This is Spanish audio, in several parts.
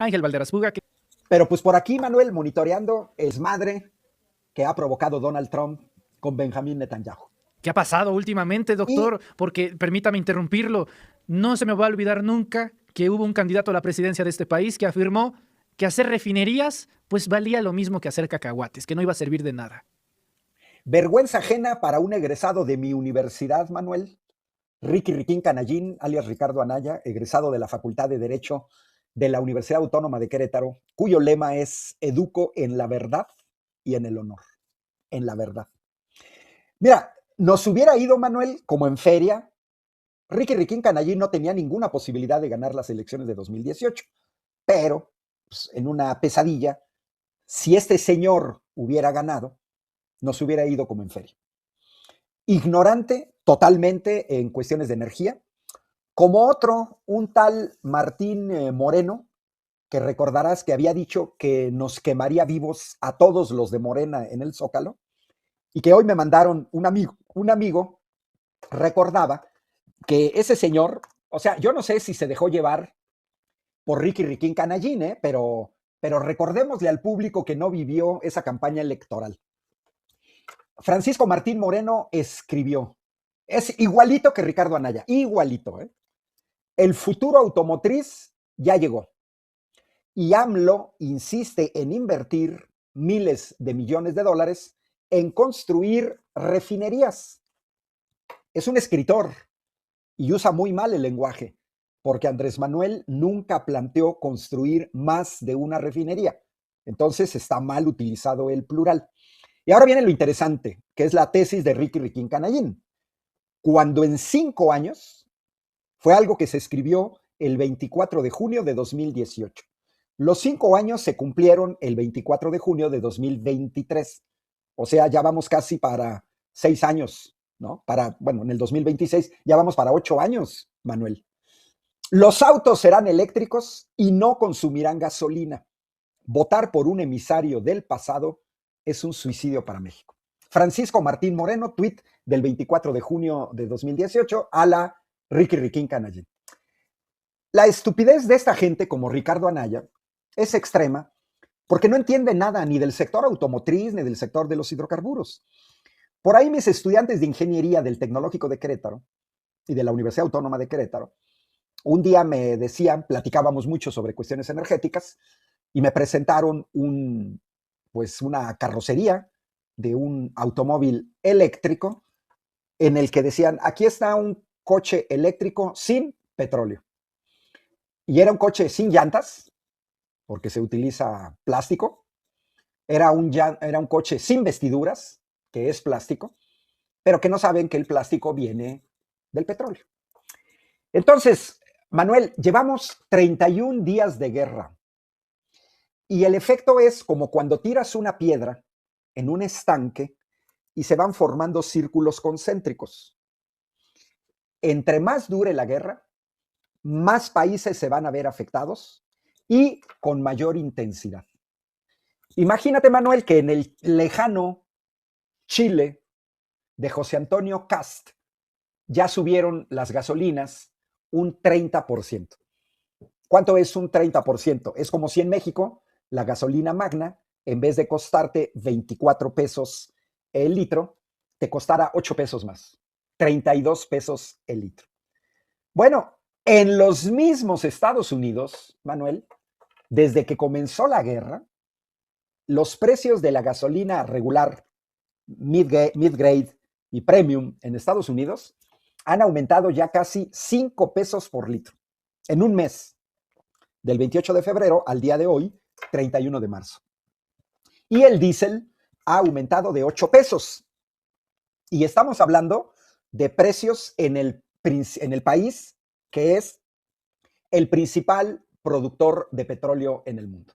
Ángel Valderas Puga, que Pero pues por aquí, Manuel, monitoreando el desmadre que ha provocado Donald Trump con Benjamín Netanyahu. ¿qué ha pasado últimamente, Y doctor? Porque permítame interrumpirlo. No se me va a olvidar nunca que hubo un candidato a la presidencia de este país que afirmó que hacer refinerías pues valía lo mismo que hacer cacahuates, que no iba a servir de nada. vergüenza ajena para un egresado de mi universidad, Manuel, Ricky Riquín Canallín, alias Ricardo Anaya, egresado de la Facultad de Derecho de la Universidad Autónoma de Querétaro, cuyo lema es Educo en la verdad y en el honor. En la verdad. Mira, nos hubiera ido, Manuel, como en feria. Ricky Riquín Canallín no tenía ninguna posibilidad de ganar las elecciones de 2018, pero pues, en una pesadilla, si este señor hubiera ganado, nos hubiera ido como en feria. Ignorante totalmente en cuestiones de energía, como otro, un tal Martín Moreno, que recordarás que había dicho que nos quemaría vivos a todos los de Morena en el Zócalo, y que hoy me mandaron un amigo recordaba que ese señor, o sea, yo no sé si se dejó llevar por Ricky Riquín Canallín, pero recordémosle al público que no vivió esa campaña electoral. Francisco Martín Moreno escribió, es igualito que Ricardo Anaya, igualito, ¿eh? El futuro automotriz ya llegó y AMLO insiste en invertir miles de millones de dólares en construir refinerías. Es un escritor y usa muy mal el lenguaje, porque Andrés Manuel nunca planteó construir más de una refinería. Entonces está mal utilizado el plural. Y ahora viene lo interesante, que es la tesis de Ricky Riquín Canallín. Cuando en 5 años, fue algo que se escribió el 24 de junio de 2018. Los 5 años se cumplieron el 24 de junio de 2023. O sea, ya vamos casi para 6 años, ¿no? Bueno, en el 2026 ya vamos para 8 años, Manuel. Los autos serán eléctricos y no consumirán gasolina. Votar por un emisario del pasado es un suicidio para México. Francisco Martín Moreno, tuit del 24 de junio de 2018 a la Ricky Riquín Canallín. La estupidez de esta gente como Ricardo Anaya es extrema porque no entiende nada ni del sector automotriz ni del sector de los hidrocarburos. Por ahí mis estudiantes de ingeniería del Tecnológico de Querétaro y de la Universidad Autónoma de Querétaro, un día me decían, platicábamos mucho sobre cuestiones energéticas y me presentaron pues una carrocería de un automóvil eléctrico en el que decían, aquí está un coche eléctrico sin petróleo. Y era un coche sin llantas, porque se utiliza plástico. Era un coche sin vestiduras, que es plástico, pero que no saben que el plástico viene del petróleo. Entonces, Manuel, llevamos 31 días de guerra y el efecto es como cuando tiras una piedra en un estanque y se van formando círculos concéntricos. Entre más dure la guerra, más países se van a ver afectados y con mayor intensidad. Imagínate, Manuel, que en el lejano Chile de José Antonio Cast ya subieron las gasolinas un 30%. ¿Cuánto es un 30%? Es como si en México la gasolina magna, en vez de costarte 24 pesos el litro, te costara 8 pesos más, 32 pesos el litro. Bueno, en los mismos Estados Unidos, Manuel, desde que comenzó la guerra, los precios de la gasolina regular, mid-grade y premium en Estados Unidos han aumentado ya casi 5 pesos por litro en un mes, del 28 de febrero al día de hoy, 31 de marzo. Y el diésel ha aumentado de 8 pesos. Y estamos hablando de precios en el país que es el principal productor de petróleo en el mundo.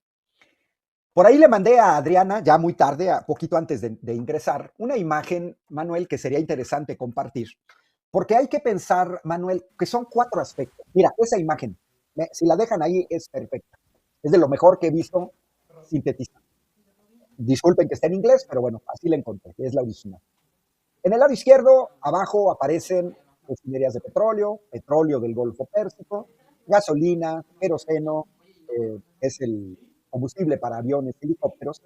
Por ahí le mandé a Adriana, ya muy tarde, poquito antes de ingresar, una imagen, Manuel, que sería interesante compartir. Porque hay que pensar, Manuel, que son 4 aspectos. Mira, esa imagen, si la dejan ahí, es perfecta. Es de lo mejor que he visto sintetizado. Disculpen que esté en inglés, pero bueno, así la encontré, que es la original. En el lado izquierdo, abajo aparecen refinerías de petróleo, petróleo del Golfo Pérsico, gasolina, queroseno, es el combustible para aviones y helicópteros,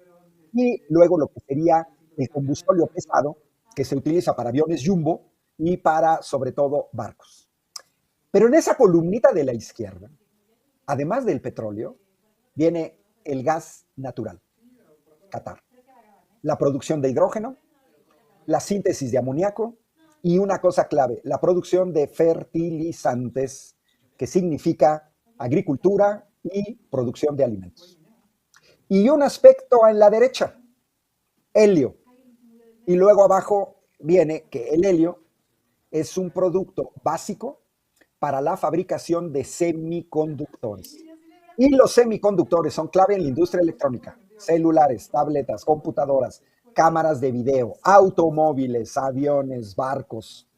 y luego lo que sería el combustóleo pesado, que se utiliza para aviones jumbo y para, sobre todo, barcos. Pero en esa columnita de la izquierda, además del petróleo, viene el gas natural, Qatar, la producción de hidrógeno, la síntesis de amoníaco y una cosa clave, la producción de fertilizantes, que significa agricultura y producción de alimentos. Y un aspecto en la derecha, helio. Y luego abajo viene que el helio es un producto básico para la fabricación de semiconductores. Y los semiconductores son clave en la industria electrónica, celulares, tabletas, computadoras, cámaras de video, automóviles, aviones, barcos,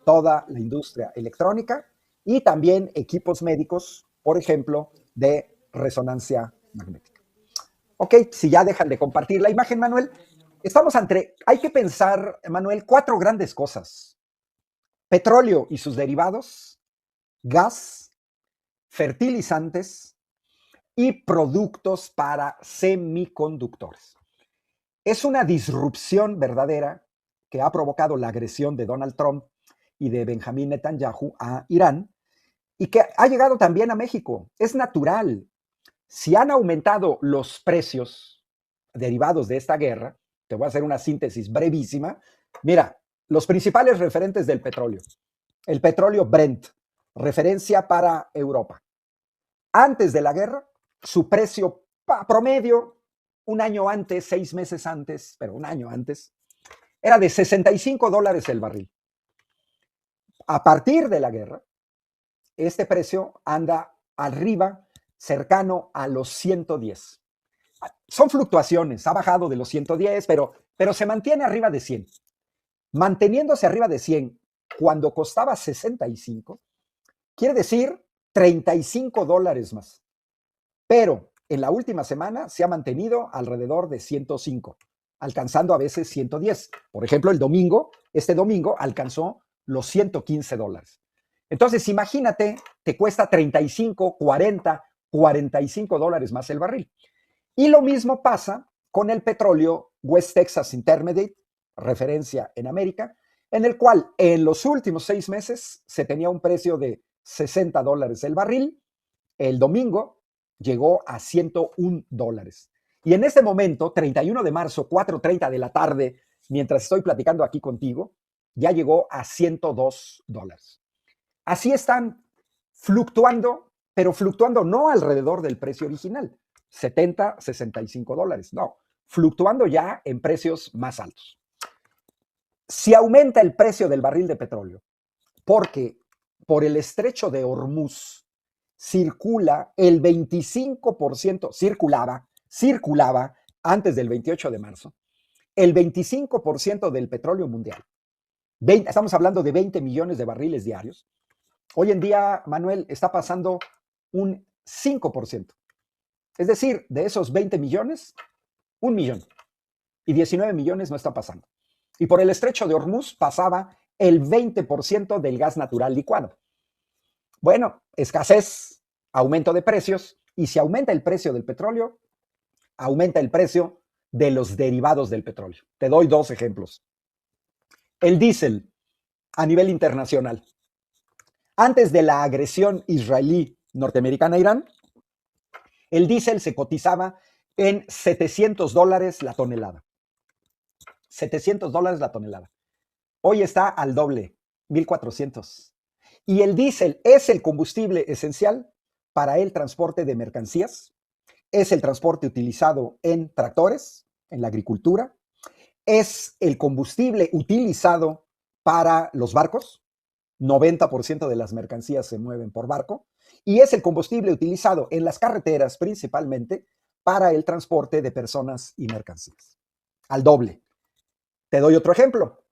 toda la industria electrónica y también equipos médicos, por ejemplo, de resonancia magnética. Ok, si ya dejan de compartir la imagen, Manuel, hay que pensar, Manuel, 4 grandes cosas: petróleo y sus derivados, gas, fertilizantes y productos para semiconductores. Es una disrupción verdadera que ha provocado la agresión de Donald Trump y de Benjamín Netanyahu a Irán y que ha llegado también a México. Es natural. Si han aumentado los precios derivados de esta guerra, te voy a hacer una síntesis brevísima. Mira, los principales referentes del petróleo. El petróleo Brent, referencia para Europa. Antes de la guerra, su precio promedio, un año antes, 6 meses antes, pero un año antes, era de $65 el barril. A partir de la guerra, este precio anda arriba, cercano a los 110. Son fluctuaciones, ha bajado de los 110, pero se mantiene arriba de 100. Manteniéndose arriba de 100 cuando costaba 65, quiere decir $35 más. Pero en la última semana se ha mantenido alrededor de 105, alcanzando a veces 110. Por ejemplo, este domingo alcanzó los $115. Entonces, imagínate, te cuesta 35, 40, $45 más el barril. Y lo mismo pasa con el petróleo West Texas Intermediate, referencia en América, en el cual en los últimos 6 meses se tenía un precio de $60 el barril. El domingo llegó a $101. Y en este momento, 31 de marzo, 4:30 de la tarde, mientras estoy platicando aquí contigo, ya llegó a $102. Así están fluctuando, pero fluctuando no alrededor del precio original, 70, $65, no, fluctuando ya en precios más altos. Si aumenta el precio del barril de petróleo, porque por el estrecho de Hormuz circula el 25%, circulaba antes del 28 de marzo, el 25% del petróleo mundial. Estamos hablando de 20 millones de barriles diarios. Hoy en día, Manuel, está pasando un 5%. Es decir, de esos 20 millones, 1 millón. Y 19 millones no está pasando. Y por el estrecho de Hormuz pasaba el 20% del gas natural licuado. Bueno, escasez, aumento de precios, y si aumenta el precio del petróleo, aumenta el precio de los derivados del petróleo. Te doy 2 ejemplos. El diésel a nivel internacional. Antes de la agresión israelí norteamericana a Irán, el diésel se cotizaba en $700 la tonelada. $700 la tonelada. Hoy está al doble, 1,400. Y el diésel es el combustible esencial para el transporte de mercancías, es el transporte utilizado en tractores, en la agricultura, es el combustible utilizado para los barcos, 90% de las mercancías se mueven por barco, y es el combustible utilizado en las carreteras principalmente para el transporte de personas y mercancías. Al doble. Te doy otro ejemplo.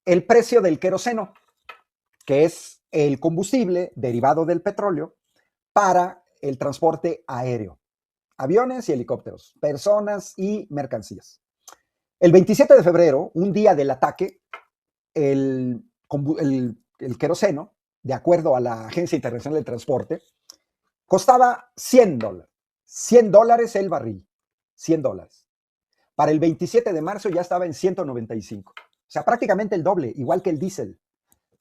El precio del queroseno, que es el combustible derivado del petróleo para el transporte aéreo, aviones y helicópteros, personas y mercancías. El 27 de febrero, un día del ataque, el queroseno, de acuerdo a la Agencia Internacional del Transporte, costaba $100. $100 el barril, $100. Para el 27 de marzo ya estaba en 195. O sea, prácticamente el doble, igual que el diésel.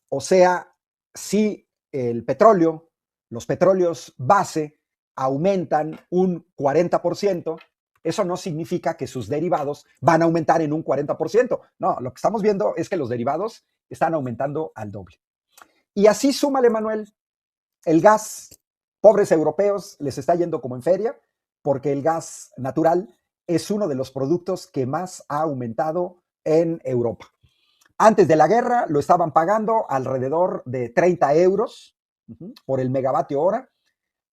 O sea, si el petróleo, los petróleos base aumentan un 40%, eso no significa que sus derivados van a aumentar en un 40%. No, lo que estamos viendo es que los derivados están aumentando al doble. Y así súmale, Manuel, el gas. Pobres europeos les está yendo como en feria, porque el gas natural es uno de los productos que más ha aumentado en Europa. Antes de la guerra lo estaban pagando alrededor de 30 euros por el megavatio hora.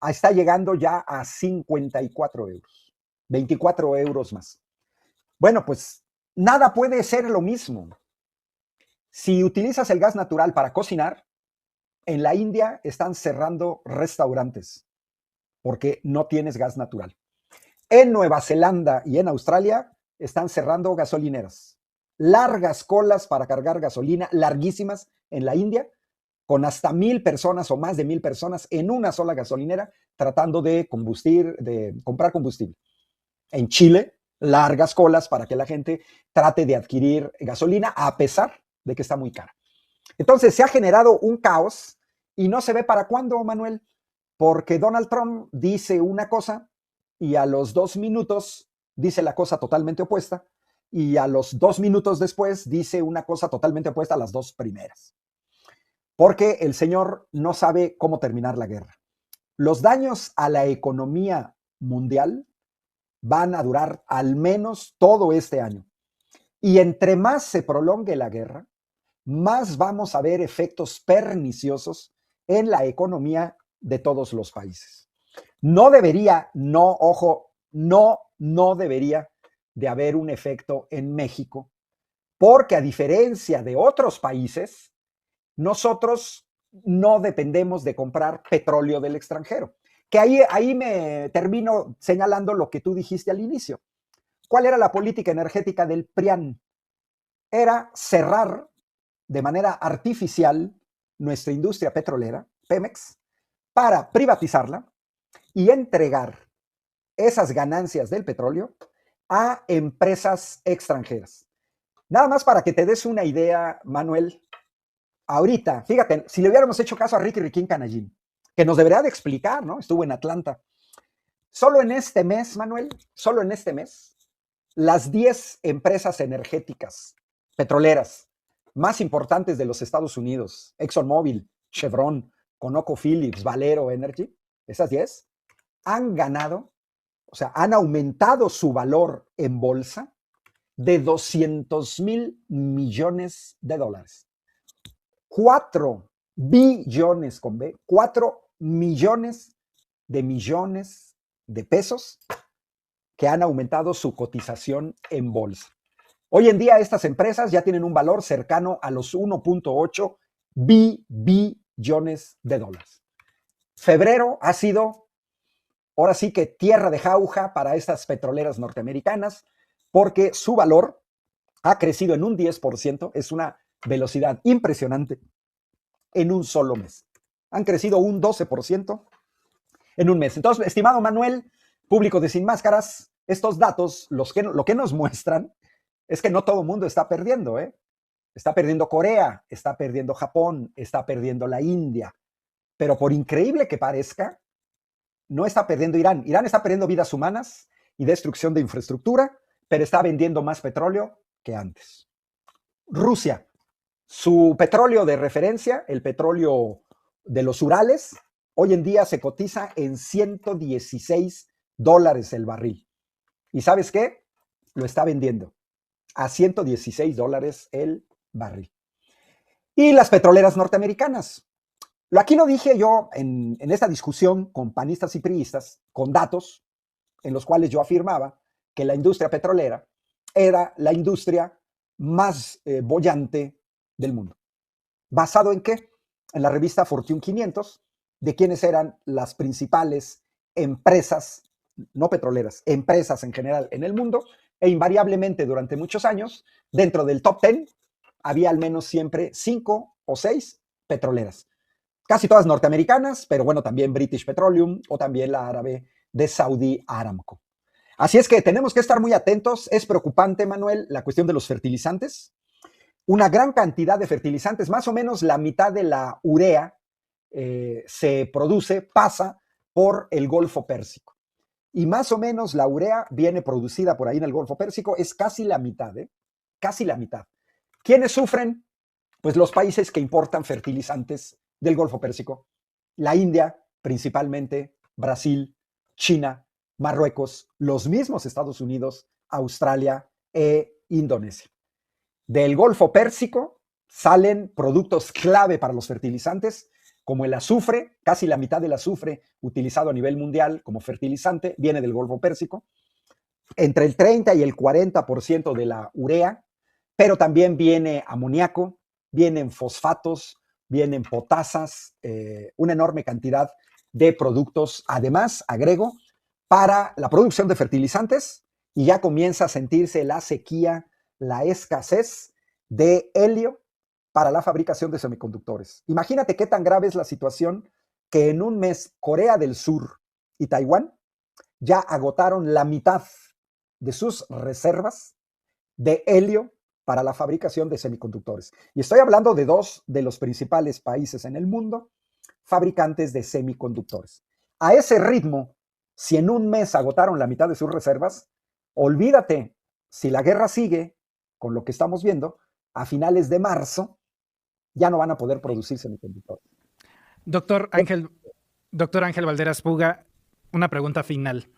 Está llegando ya a 54 euros, 24 euros más. Bueno, pues nada puede ser lo mismo. Si utilizas el gas natural para cocinar, en la India están cerrando restaurantes porque no tienes gas natural. En Nueva Zelanda y en Australia están cerrando gasolineras. Largas colas para cargar gasolina, larguísimas en la India, con hasta 1,000 personas o más de 1,000 personas en una sola gasolinera tratando de comprar combustible. En Chile, largas colas para que la gente trate de adquirir gasolina a pesar de que está muy cara. Entonces se ha generado un caos y no se ve para cuándo, Manuel, porque Donald Trump dice una cosa y a los 2 minutos dice la cosa totalmente opuesta y a los 2 minutos después dice una cosa totalmente opuesta a las 2 primeras. Porque el señor no sabe cómo terminar la guerra. Los daños a la economía mundial van a durar al menos todo este año. Y entre más se prolongue la guerra, más vamos a ver efectos perniciosos en la economía de todos los países. No debería, no debería de haber un efecto en México, porque a diferencia de otros países, nosotros no dependemos de comprar petróleo del extranjero. Que ahí me termino señalando lo que tú dijiste al inicio. ¿Cuál era la política energética del PRIAN? Era cerrar de manera artificial nuestra industria petrolera, Pemex, para privatizarla y entregar esas ganancias del petróleo a empresas extranjeras. Nada más para que te des una idea, Manuel, ahorita, fíjate, si le hubiéramos hecho caso a Ricky Riquín Canallín, que nos debería de explicar, ¿no? Estuvo en Atlanta. Solo en este mes, Manuel, solo en este mes, las 10 empresas energéticas petroleras más importantes de los Estados Unidos, ExxonMobil, Chevron, ConocoPhillips, Valero Energy, esas 10, han ganado, o sea, han aumentado su valor en bolsa de 200,000 millones de dólares. 4 billones con B, 4 millones de pesos que han aumentado su cotización en bolsa. Hoy en día estas empresas ya tienen un valor cercano a los 1.8 billones de dólares. Febrero ha sido, ahora sí que tierra de jauja para estas petroleras norteamericanas, porque su valor ha crecido en un 10%, es una velocidad impresionante en un solo mes. Han crecido un 12% en un mes. Entonces, estimado Manuel, público de Sin Máscaras, estos datos, lo que nos muestran es que no todo el mundo está perdiendo, ¿eh? Está perdiendo Corea, está perdiendo Japón, está perdiendo la India. Pero por increíble que parezca, no está perdiendo Irán. Irán está perdiendo vidas humanas y destrucción de infraestructura, pero está vendiendo más petróleo que antes. Rusia, su petróleo de referencia, el petróleo de los Urales, hoy en día se cotiza en $116 el barril. ¿Y sabes qué? Lo está vendiendo a $116 el barril. Y las petroleras norteamericanas. Aquí lo dije yo en esta discusión con panistas y priistas, con datos en los cuales yo afirmaba que la industria petrolera era la industria más boyante del mundo. ¿Basado en qué? En la revista Fortune 500, de quiénes eran las principales empresas, no petroleras, empresas en general en el mundo, e invariablemente durante muchos años, dentro del top 10, había al menos siempre 5 o 6 petroleras. Casi todas norteamericanas, pero bueno, también British Petroleum o también la árabe de Saudi Aramco. Así es que tenemos que estar muy atentos. Es preocupante, Manuel, la cuestión de los fertilizantes. Una gran cantidad de fertilizantes, más o menos la mitad de la urea se produce, pasa por el Golfo Pérsico. Y más o menos la urea viene producida por ahí en el Golfo Pérsico, es casi la mitad, casi la mitad. ¿Quiénes sufren? Pues los países que importan fertilizantes del Golfo Pérsico. La India, principalmente, Brasil, China, Marruecos, los mismos Estados Unidos, Australia e Indonesia. Del Golfo Pérsico salen productos clave para los fertilizantes, como el azufre. Casi la mitad del azufre utilizado a nivel mundial como fertilizante viene del Golfo Pérsico. Entre el 30 y el 40% de la urea, pero también viene amoníaco, vienen fosfatos, vienen potasas, una enorme cantidad de productos. Además, agrego, para la producción de fertilizantes, y ya comienza a sentirse la sequía, la escasez de helio para la fabricación de semiconductores. Imagínate qué tan grave es la situación que en un mes Corea del Sur y Taiwán ya agotaron la mitad de sus reservas de helio para la fabricación de semiconductores. Y estoy hablando de dos de los principales países en el mundo fabricantes de semiconductores. A ese ritmo, si en un mes agotaron la mitad de sus reservas, olvídate, si la guerra sigue con lo que estamos viendo, a finales de marzo ya no van a poder producir semiconductores. Doctor Ángel Valderas Puga, una pregunta final.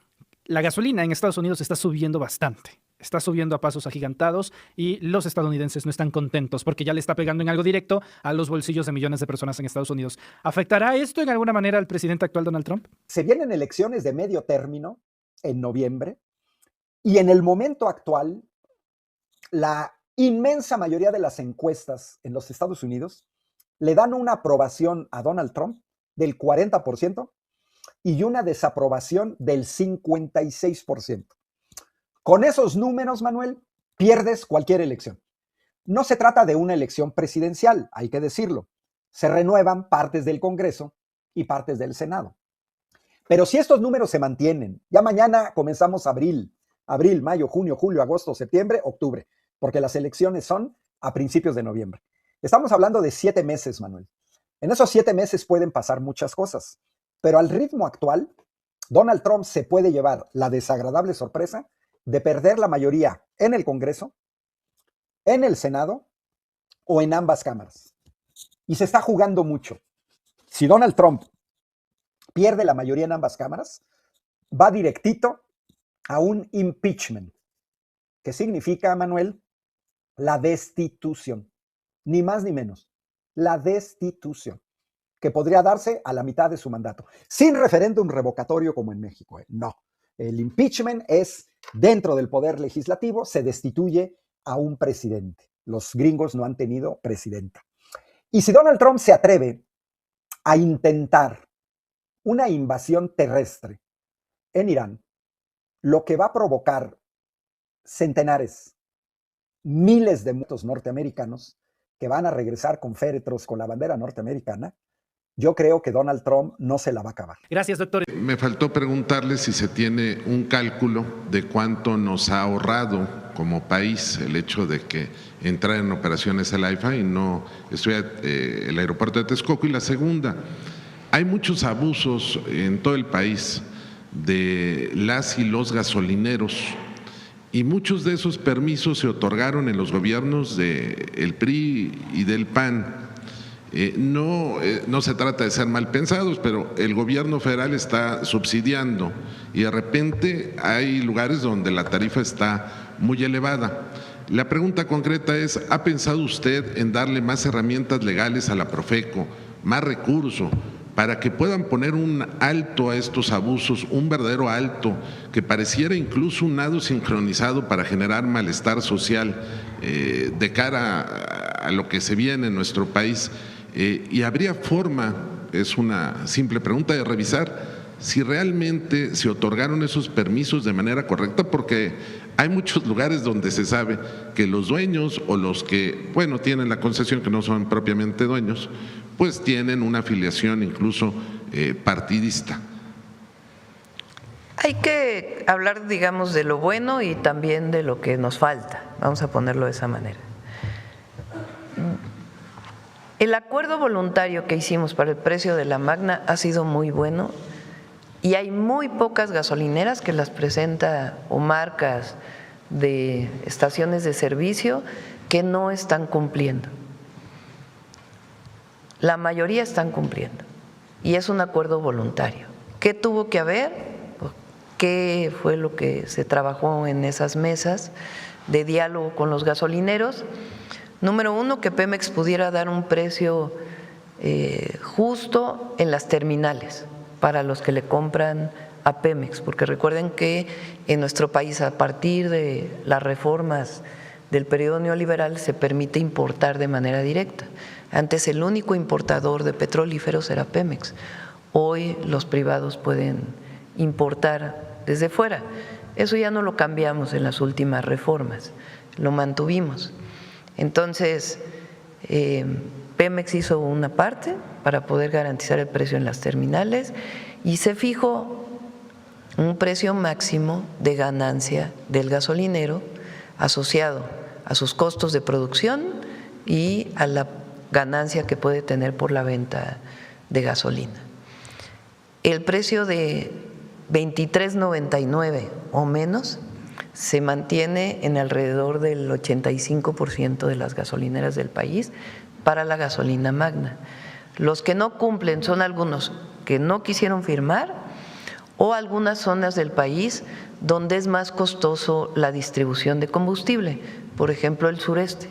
La gasolina en Estados Unidos está subiendo bastante. Está subiendo a pasos agigantados y los estadounidenses no están contentos porque ya le está pegando en algo directo a los bolsillos de millones de personas en Estados Unidos. ¿Afectará esto en alguna manera al presidente actual Donald Trump? Se vienen elecciones de medio término en noviembre y en el momento actual la inmensa mayoría de las encuestas en los Estados Unidos le dan una aprobación a Donald Trump del 40% y una desaprobación del 56%. Con esos números, Manuel, pierdes cualquier elección. No se trata de una elección presidencial, hay que decirlo. Se renuevan partes del Congreso y partes del Senado. Pero si estos números se mantienen, ya mañana comenzamos abril, mayo, junio, julio, agosto, septiembre, octubre, porque las elecciones son a principios de noviembre. Estamos hablando de 7 meses, Manuel. En esos 7 meses pueden pasar muchas cosas, pero al ritmo actual, Donald Trump se puede llevar la desagradable sorpresa de perder la mayoría en el Congreso, en el Senado o en ambas cámaras. Y se está jugando mucho. Si Donald Trump pierde la mayoría en ambas cámaras, va directito a un impeachment, que significa, Manuel, la destitución. Ni más ni menos. La destitución, que podría darse a la mitad de su mandato, sin referéndum revocatorio como en México. No. El impeachment es dentro del poder legislativo, se destituye a un presidente. Los gringos no han tenido presidenta. Y si Donald Trump se atreve a intentar una invasión terrestre en Irán, lo que va a provocar centenares, miles de muertos norteamericanos que van a regresar con féretros con la bandera norteamericana, yo creo que Donald Trump no se la va a acabar. Gracias, doctor. Me faltó preguntarle si se tiene un cálculo de cuánto nos ha ahorrado como país el hecho de que entrara en operaciones el AIFA y no estuviera el aeropuerto de Texcoco. Y la segunda, hay muchos abusos en todo el país de las y los gasolineros y muchos de esos permisos se otorgaron en los gobiernos del PRI y del PAN. No se trata de ser mal pensados, pero el gobierno federal está subsidiando y de repente hay lugares donde la tarifa está muy elevada. La pregunta concreta es, ¿ha pensado usted en darle más herramientas legales a la Profeco, más recursos, para que puedan poner un alto a estos abusos, un verdadero alto, que pareciera incluso un nado sincronizado para generar malestar social de cara a lo que se viene en nuestro país? Y habría forma, es una simple pregunta, de revisar si realmente se otorgaron esos permisos de manera correcta, porque hay muchos lugares donde se sabe que los dueños o los que, bueno, tienen la concesión, que no son propiamente dueños, pues tienen una afiliación incluso partidista. Hay que hablar, digamos, de lo bueno y también de lo que nos falta, vamos a ponerlo de esa manera. El acuerdo voluntario que hicimos para el precio de la Magna ha sido muy bueno y hay muy pocas gasolineras que las presenta o marcas de estaciones de servicio que no están cumpliendo. La mayoría están cumpliendo y es un acuerdo voluntario. ¿Qué tuvo que haber? ¿Qué fue lo que se trabajó en esas mesas de diálogo con los gasolineros? Número uno, que Pemex pudiera dar un precio justo en las terminales para los que le compran a Pemex, porque recuerden que en nuestro país, a partir de las reformas del periodo neoliberal, se permite importar de manera directa. Antes el único importador de petrolíferos era Pemex. Hoy los privados pueden importar desde fuera. Eso ya no lo cambiamos en las últimas reformas, lo mantuvimos. Entonces, Pemex hizo una parte para poder garantizar el precio en las terminales y se fijó un precio máximo de ganancia del gasolinero asociado a sus costos de producción y a la ganancia que puede tener por la venta de gasolina. El precio de 23.99 o menos se mantiene en alrededor del 85% de las gasolineras del país para la gasolina Magna. Los que no cumplen son algunos que no quisieron firmar o algunas zonas del país donde es más costoso la distribución de combustible, por ejemplo el sureste.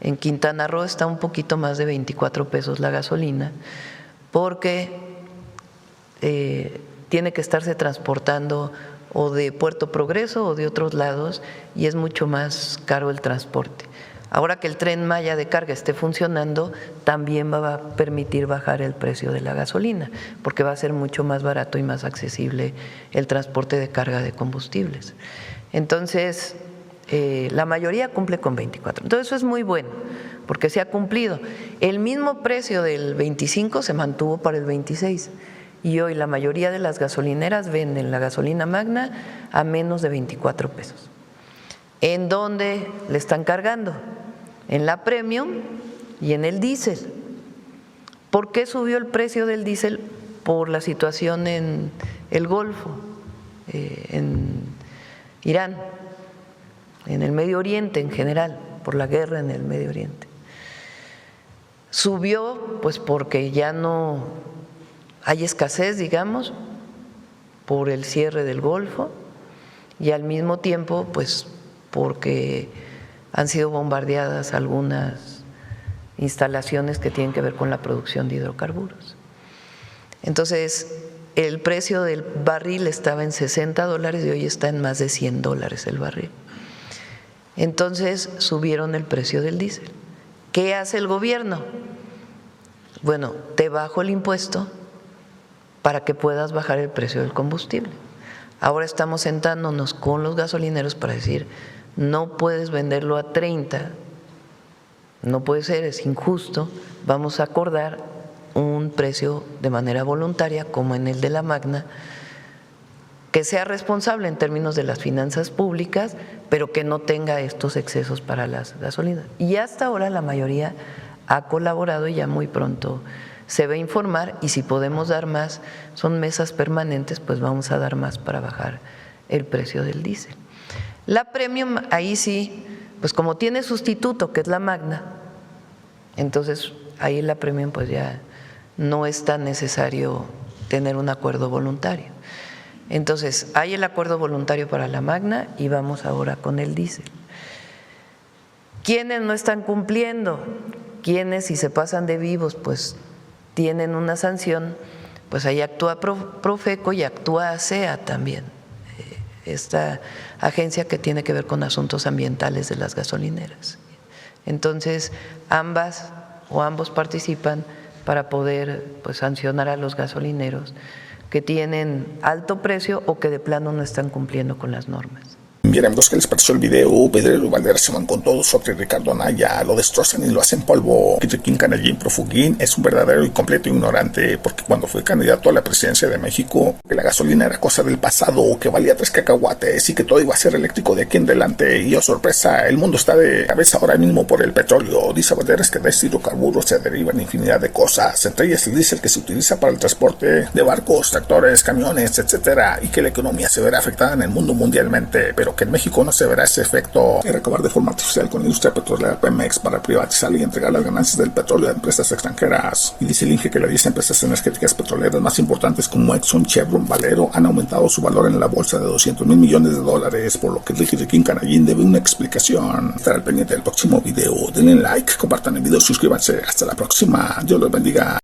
En Quintana Roo está un poquito más de 24 pesos la gasolina porque tiene que estarse transportando o de Puerto Progreso o de otros lados y es mucho más caro el transporte. Ahora que el Tren Maya de carga esté funcionando, también va a permitir bajar el precio de la gasolina, porque va a ser mucho más barato y más accesible el transporte de carga de combustibles. Entonces, la mayoría cumple con 24. Entonces, eso es muy bueno, porque se ha cumplido. El mismo precio del 25 se mantuvo para el 26. Y hoy la mayoría de las gasolineras venden la gasolina Magna a menos de 24 pesos. ¿En dónde le están cargando? En la Premium y en el diésel. ¿Por qué subió el precio del diésel? Por la situación en el Golfo, en Irán, en el Medio Oriente en general, por la guerra en el Medio Oriente. Subió pues porque ya no hay escasez, digamos, por el cierre del Golfo y al mismo tiempo, pues, porque han sido bombardeadas algunas instalaciones que tienen que ver con la producción de hidrocarburos. Entonces, el precio del barril estaba en $60 y hoy está en más de $100 el barril. Entonces, subieron el precio del diésel. ¿Qué hace el gobierno? Bueno, te bajo el impuesto para que puedas bajar el precio del combustible. Ahora estamos sentándonos con los gasolineros para decir, no puedes venderlo a 30, no puede ser, es injusto, vamos a acordar un precio de manera voluntaria, como en el de la Magna, que sea responsable en términos de las finanzas públicas, pero que no tenga estos excesos para las gasolinas. Y hasta ahora la mayoría ha colaborado y ya muy pronto se va a informar y si podemos dar más, son mesas permanentes, pues vamos a dar más para bajar el precio del diésel. La Premium, ahí sí, pues como tiene sustituto, que es la Magna, entonces ahí la Premium pues ya no es tan necesario tener un acuerdo voluntario. Entonces, hay el acuerdo voluntario para la Magna y vamos ahora con el diésel. ¿Quiénes no están cumpliendo? ¿Quiénes si se pasan de vivos pues tienen una sanción? Pues ahí actúa Profeco y actúa ASEA también, esta agencia que tiene que ver con asuntos ambientales de las gasolineras. Entonces, ambas o ambos participan para poder pues sancionar a los gasolineros que tienen alto precio o que de plano no están cumpliendo con las normas. amigos, ¿qué les pareció el video? Pedro y Valderas se van con todo sobre Ricardo Anaya, lo destrozan y lo hacen polvo. Riquín Canallín Profuguín es un verdadero y completo ignorante, porque cuando fue candidato a la presidencia de México, que la gasolina era cosa del pasado, que valía 3 cacahuates y que todo iba a ser eléctrico de aquí en adelante. Y oh sorpresa, el mundo está de cabeza ahora mismo por el petróleo. Dice Valderas que de este hidrocarburos se derivan infinidad de cosas, entre ellas el diésel que se utiliza para el transporte de barcos, tractores, camiones, etcétera, y que la economía se verá afectada en el mundo mundialmente, pero que en México no se verá ese efecto. Y recabar de forma artificial con la industria petrolera Pemex para privatizar y entregar las ganancias del petróleo a empresas extranjeras. Y dice el INGE que las 10 empresas energéticas petroleras más importantes como Exxon, Chevron, Valero han aumentado su valor en la bolsa de $200 mil millones, por lo que Riquín Canallín debe una explicación. Estará al pendiente del próximo video. Denle like, compartan el video, suscríbanse. Hasta la próxima. Dios los bendiga.